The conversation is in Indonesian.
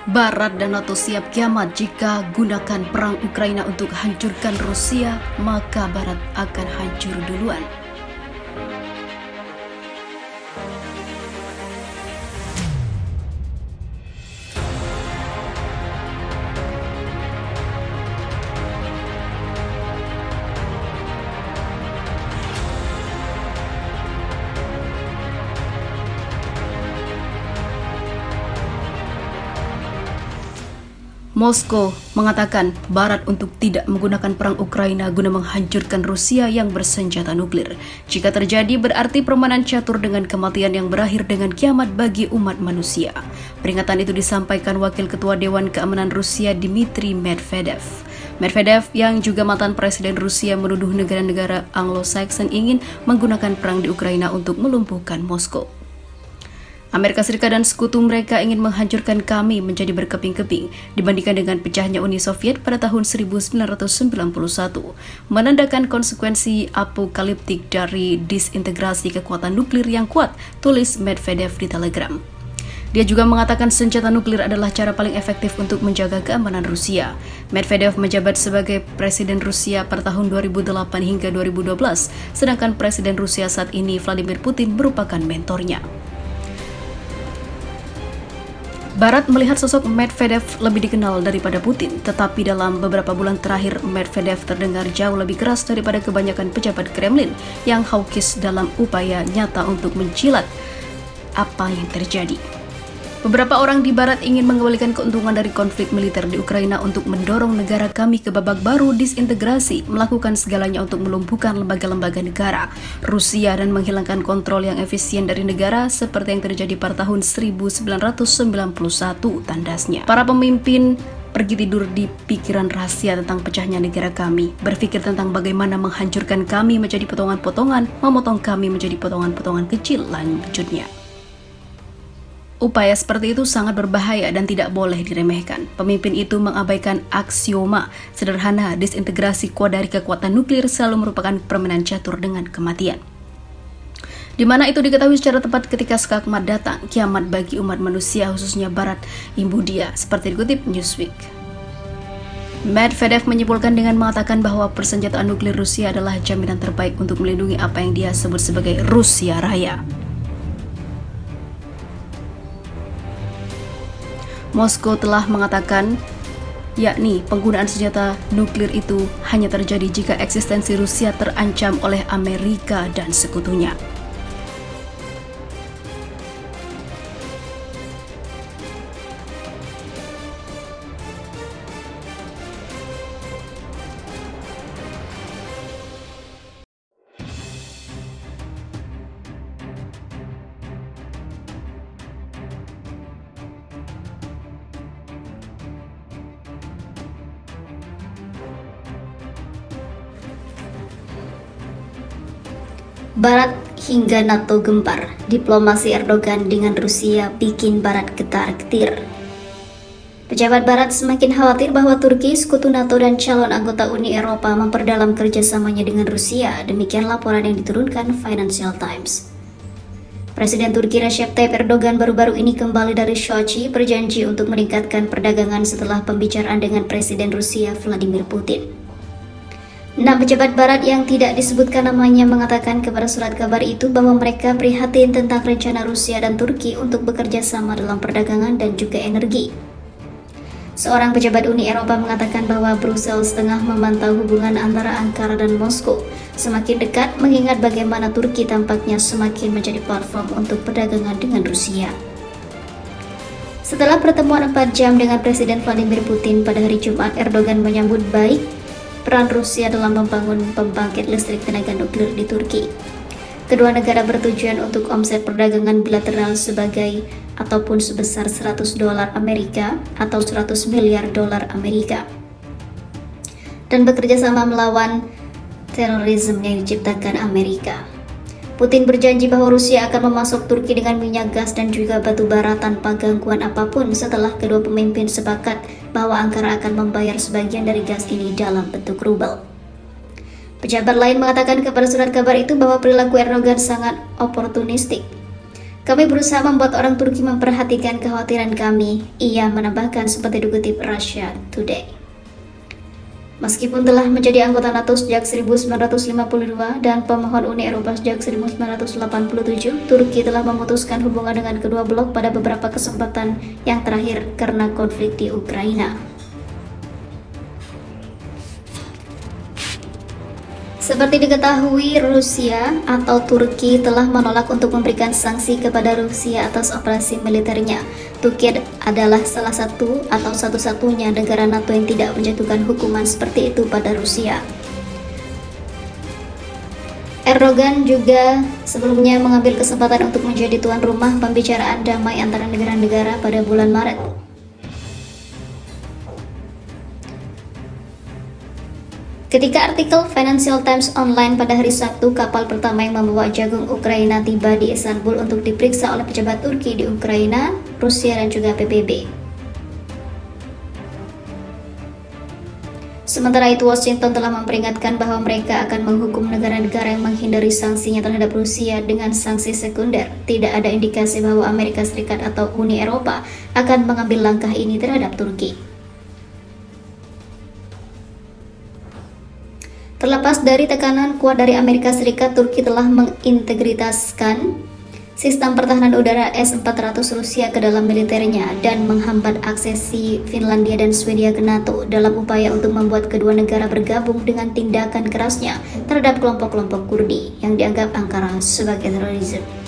Barat dan NATO siap kiamat jika gunakan perang Ukraina untuk hancurkan Rusia, maka Barat akan hancur duluan. Moskow mengatakan Barat untuk tidak menggunakan perang Ukraina guna menghancurkan Rusia yang bersenjata nuklir. Jika terjadi berarti permainan catur dengan kematian yang berakhir dengan kiamat bagi umat manusia. Peringatan itu disampaikan Wakil Ketua Dewan Keamanan Rusia Dmitry Medvedev. Medvedev yang juga mantan Presiden Rusia menuduh negara-negara Anglo-Saxon ingin menggunakan perang di Ukraina untuk melumpuhkan Moskow. Amerika Serikat dan sekutu mereka ingin menghancurkan kami menjadi berkeping-keping dibandingkan dengan pecahnya Uni Soviet pada tahun 1991, menandakan konsekuensi apokaliptik dari disintegrasi kekuatan nuklir yang kuat, tulis Medvedev di Telegram. Dia juga mengatakan senjata nuklir adalah cara paling efektif untuk menjaga keamanan Rusia. Medvedev menjabat sebagai Presiden Rusia pada tahun 2008 hingga 2012, sedangkan Presiden Rusia saat ini Vladimir Putin merupakan mentornya. Barat melihat sosok Medvedev lebih dikenal daripada Putin, tetapi dalam beberapa bulan terakhir Medvedev terdengar jauh lebih keras daripada kebanyakan pejabat Kremlin yang hawkish dalam upaya nyata untuk menjilat apa yang terjadi. Beberapa orang di Barat ingin mengembalikan keuntungan dari konflik militer di Ukraina untuk mendorong negara kami ke babak baru disintegrasi, melakukan segalanya untuk melumpuhkan lembaga-lembaga negara Rusia dan menghilangkan kontrol yang efisien dari negara seperti yang terjadi pada tahun 1991, tandasnya. Para pemimpin pergi tidur di pikiran rahasia tentang pecahnya negara kami, berpikir tentang bagaimana menghancurkan kami menjadi potongan-potongan, memotong kami menjadi potongan-potongan kecil, lanjutnya. Upaya seperti itu sangat berbahaya dan tidak boleh diremehkan. Pemimpin itu mengabaikan aksioma sederhana disintegrasi kuat dari kekuatan nuklir selalu merupakan permainan catur dengan kematian. Di mana itu diketahui secara tepat ketika skakmat datang, kiamat bagi umat manusia khususnya Barat imbu dia, seperti dikutip Newsweek. Medvedev menyimpulkan dengan mengatakan bahwa persenjataan nuklir Rusia adalah jaminan terbaik untuk melindungi apa yang dia sebut sebagai Rusia Raya. Moskow telah mengatakan, yakni penggunaan senjata nuklir itu hanya terjadi jika eksistensi Rusia terancam oleh Amerika dan sekutunya. Barat hingga NATO gempar, diplomasi Erdogan dengan Rusia bikin Barat getar-getir. Pejabat Barat semakin khawatir bahwa Turki, sekutu NATO dan calon anggota Uni Eropa memperdalam kerjasamanya dengan Rusia, demikian laporan yang diturunkan Financial Times. Presiden Turki Recep Tayyip Erdogan baru-baru ini kembali dari Sochi berjanji untuk meningkatkan perdagangan setelah pembicaraan dengan Presiden Rusia Vladimir Putin. 6 pejabat Barat yang tidak disebutkan namanya mengatakan kepada surat kabar itu bahwa mereka prihatin tentang rencana Rusia dan Turki untuk bekerja sama dalam perdagangan dan juga energi. Seorang pejabat Uni Eropa mengatakan bahwa Brussels tengah memantau hubungan antara Ankara dan Moskow semakin dekat mengingat bagaimana Turki tampaknya semakin menjadi platform untuk perdagangan dengan Rusia. Setelah pertemuan 4 jam dengan Presiden Vladimir Putin pada hari Jumat, Erdogan menyambut baik peran Rusia dalam membangun pembangkit listrik tenaga nuklir di Turki. Kedua negara bertujuan untuk omset perdagangan bilateral sebagai ataupun sebesar $100 Amerika atau 100 miliar dolar Amerika. Dan bekerja sama melawan terorisme yang diciptakan Amerika. Putin berjanji bahwa Rusia akan memasok Turki dengan minyak gas dan juga batu bara tanpa gangguan apapun setelah kedua pemimpin sepakat bahwa Ankara akan membayar sebagian dari gas ini dalam bentuk rubel. Pejabat lain mengatakan kepada surat kabar itu bahwa perilaku Erdogan sangat oportunistik. Kami berusaha membuat orang Turki memperhatikan kekhawatiran kami, ia menambahkan seperti dikutip Russia Today. Meskipun telah menjadi anggota NATO sejak 1952 dan pemohon Uni Eropa sejak 1987, Turki telah memutuskan hubungan dengan kedua blok pada beberapa kesempatan yang terakhir karena konflik di Ukraina. Seperti diketahui, Rusia atau Turki telah menolak untuk memberikan sanksi kepada Rusia atas operasi militernya. Turki adalah salah satu atau satu-satunya negara NATO yang tidak menjatuhkan hukuman seperti itu pada Rusia. Erdogan juga sebelumnya mengambil kesempatan untuk menjadi tuan rumah pembicaraan damai antara negara-negara pada bulan Maret. Ketika artikel Financial Times Online pada hari Sabtu, kapal pertama yang membawa jagung Ukraina tiba di Istanbul untuk diperiksa oleh pejabat Turki di Ukraina, Rusia, dan juga PBB. Sementara itu, Washington telah memperingatkan bahwa mereka akan menghukum negara-negara yang menghindari sanksinya terhadap Rusia dengan sanksi sekunder. Tidak ada indikasi bahwa Amerika Serikat atau Uni Eropa akan mengambil langkah ini terhadap Turki. Terlepas dari tekanan kuat dari Amerika Serikat, Turki telah mengintegritaskan sistem pertahanan udara S-400 Rusia ke dalam militernya dan menghambat aksesi Finlandia dan Swedia ke NATO dalam upaya untuk membuat kedua negara bergabung dengan tindakan kerasnya terhadap kelompok-kelompok Kurdi yang dianggap Ankara sebagai terorisme.